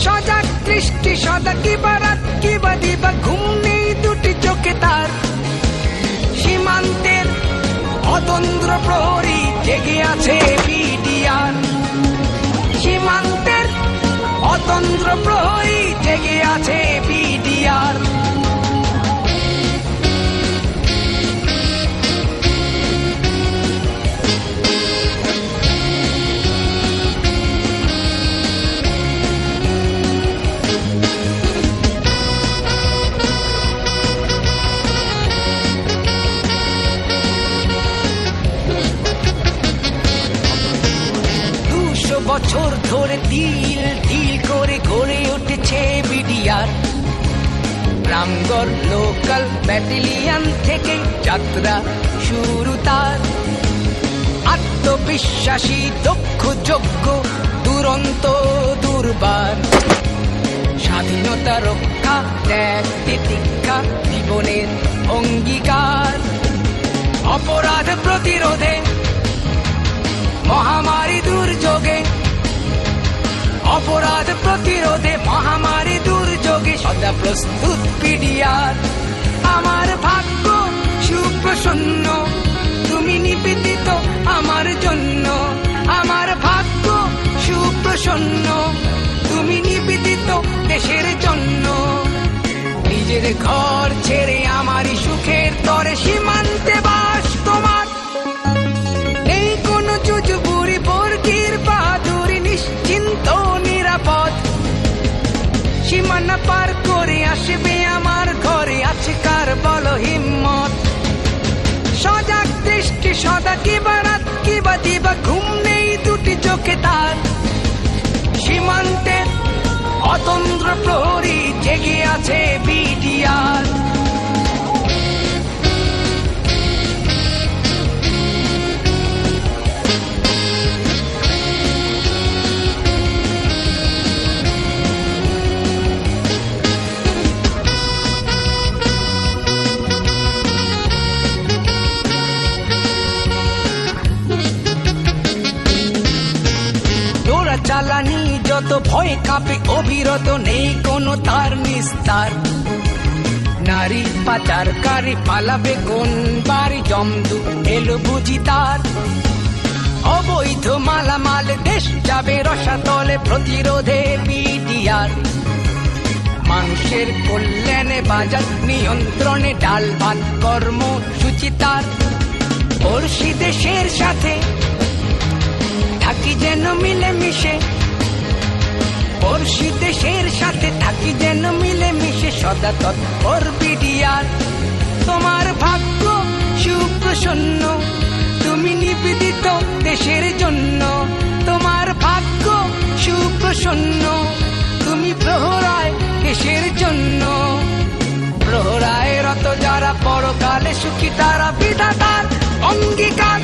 সজাগ দৃষ্টি সদা কিবা রাত কিবা দিবা, ঘুম নেই দুটি চোখে তার। সীমান্তের অতন্দ্র প্রহরী জেগে আছে বিডিআর। সীমান্তের অতন্দ্র প্রহরী জেগে আছে বিডিআর। বছর ধরে তিল তিল করে গড়ে উঠেছে বিডিআর। রামগড় লোকাল ব্যাটালিয়ন থেকে যাত্রা শুরু তার। আত্মবিশ্বাসী দক্ষ যোগ্য দুরন্ত দুর্বার। স্বাধীনতা রক্ষা ত্যাগ তিতিক্ষা জীবনের অঙ্গীকার। অপরাধ প্রতিরোধে মহামারী দুর্যোগে, অপরাধ প্রতিরোধে মহামারী দুর্যোগে সদা প্রস্তুত বিডিআর। আমার ভাগ্য সুপ্রসন্ন, তুমি নিবেদিত আমার জন্য। আমার ভাগ্য সুপ্রসন্ন, তুমি নিবেদিত দেশের জন্য। নিজের ঘর ছেড়ে আমারই সুখের তরে সীমান্তে বাস তোমার। নেই কোনো জুজুবুরি বর্গীর বাহাদুরি, নিশ্চিন্ত নিরাপদ। সীমানা পার করে আসবে আমার ঘরে, আছে কার বলো হিম্মত। সজাগ দৃষ্টি সদা কিবা রাত কিবা দিবা, ঘুম নেই দুটি চোখে তার। সীমান্তের অতন্দ্র প্রহরী জেগে আছে বিডিআর। চালানি যত ভয় কাঁপে অবিরত, নেই কোনো তার নিস্তার। নারী পাচারকারী পালাবে কোন বাড়ি, জমদু এলো বুঝি তার। অবৈধ মালামাল দেশ যাবে রসাতলে, প্রতিরোধে বিডিআর। মানুষের কল্যাণে বাজার নিয়ন্ত্রণে ডাল ভাত কর্মসূচি তার। পড়শি দেশের সাথে থাকি যেন মিলেমিশে, পড়শি দেশের সাথে থাকি যেন মিলেমিশে, সদা তৎপর বিডিআর। তোমার ভাগ্য সুপ্রসন্ন, তুমি নিবেদিত দেশের জন্য। তোমার ভাগ্য সুপ্রসন্ন, তুমি প্রহরায় দেশের জন্য। প্রহরায় রত যারা পরকালে সুখী তারা বিধাতার অঙ্গীকার।